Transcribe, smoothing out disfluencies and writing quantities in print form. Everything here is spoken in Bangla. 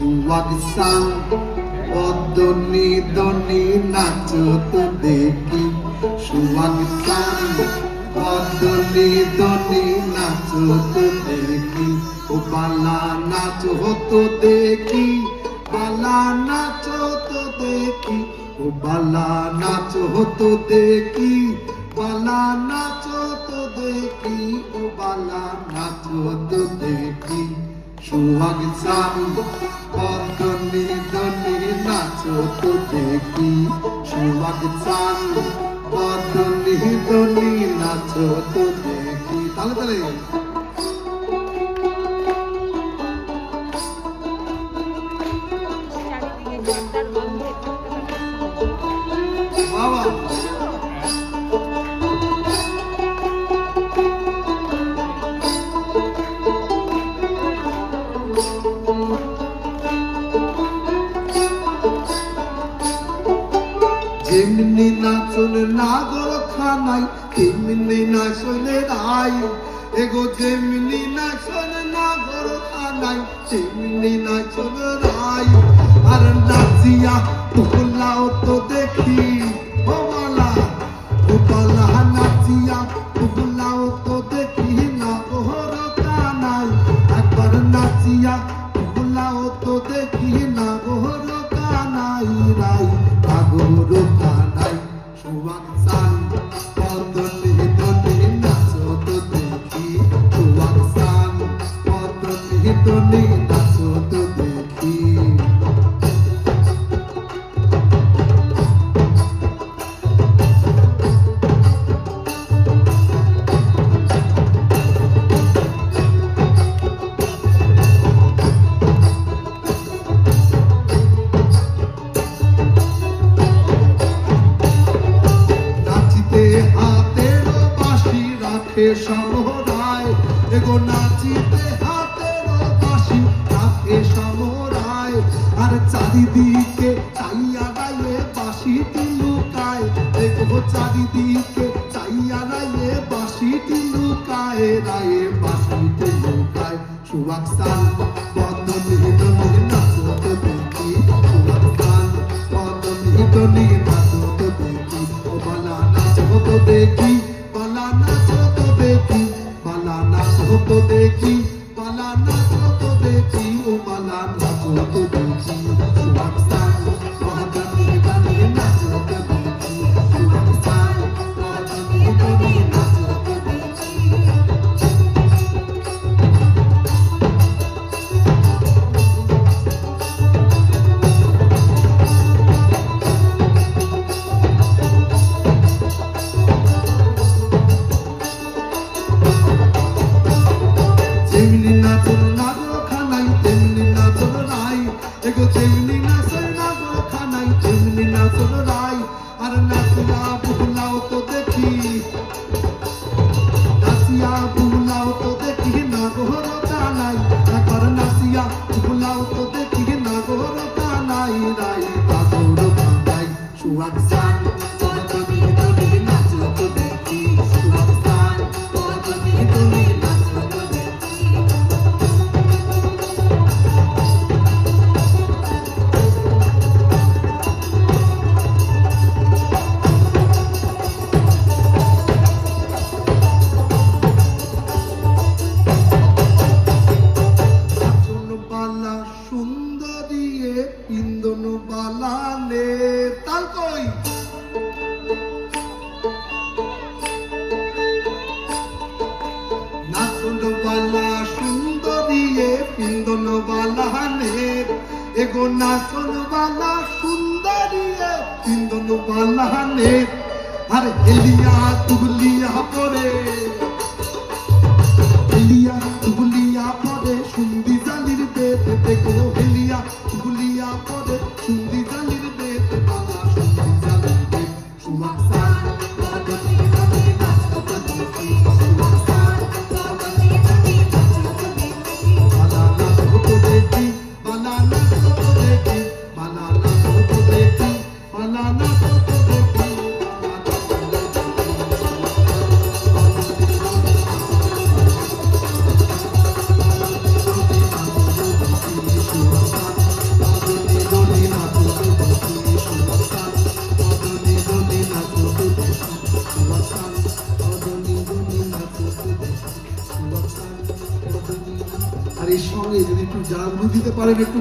সুয়াগসান পদ্মনি দনি নাচত দেখি সুয়াগসান পদ্মনি দনি নাচত দেখি ও বালা নাচ হতো দেখি বালা নাচ হতো দেখি ও বালা নাচ হতো দেখি বালা নাচ হতো দেখি ও বালা নাচ হতো দেখি সুয়াগসান পদ্মনি দনি নাচত দেখি সুয়াগসান পদ্মনি দনি নাচত দেখি তালে তালে বাবা যেমনি নাচন নাগর খানাই তেমনি নাচনে রাই এগো যেমনি নাচন নাগর খানাই তেমনি নাচন রাই আর নাচিয়া ভোলাও তো দেখি ও বালা নাচিয়া ভোলাও তো দেখি নাগর কানাই একবার নাচিয়া ভোলাও তো দেখি নাগর কানাই রাই নাগর কানাই সুয়াগসান পদ্মনি দনি নাচত দেখি সুয়াগসান পদ্মনি দনি নাচত দেখি সমরায় এগো নাচিতে হাতের বাঁশি রাখে সমরায় আর চারিদিকে চাইয়া রায়ে বাঁশিটি লুকায় এগো চারিদিকে চাইয়া রায়ে বাঁশিটি লুকায় রায়ে বাঁশিটি লুকায় সুয়াগসান পদ্মনি দনি নাচত দেখি সুয়াগসান পদ্মনি দনি নাচত দেখি ও বালা নাচত দেখি বালা নাচত দেখি বালা নাচত দেখি বালা নাচত দেখি ও বালা নাচত দেখি সুয়াগসান পদ্মনি দনি নাচত দেখি সুয়াগসান পদ্মনি দনি নাচত দেখি যেমনি নাচন নাগর খানাই তেমনি নাচন রাই এগো যেমনি নাচন নাগর খানাই তেমনি নাচন রাই আর নাচিয়া ভুলাও তো দেখি নাচিয়া ভুলাও তো দেখি নাগর কানাই একবার নাচিয়া ভুলাও তো দেখি নাগর কানাই রাই নাগর কানাই সুয়াগসান পদ্মনি দনি নাচত দেখি সুয়াগসান পদ্মনি দনি নাচত দেখি বালা সুন্দরিয়ে ইন্দন বালা নে তাল কই নাচন বালা সুন্দরিয়ে ইন্দন বালা নে এগো নাচন বালা সুন্দরিয়ে ইন্দন বালা নে আর হেলিয়া তুলিয়া পরে হেলিয়া তুলিয়া পরে সুন্দি জালির বেত দেখো হেলিয়া তুলিয়া পরে সুন্দি জালির বেত বালা সুন্দি জালির বেত সুয়াগসান পদ্মনি দনি নাচত দেখি সুয়াগসান পদ্মনি দনি নাচত দেখি বালা নাচত দেখি বালা নাচত দেখি বালা নাচত দেখি বালা নাচত দেখি Suwasan আর এর সঙ্গে যদি একটু জানাগুলো দিতে পারেন একটু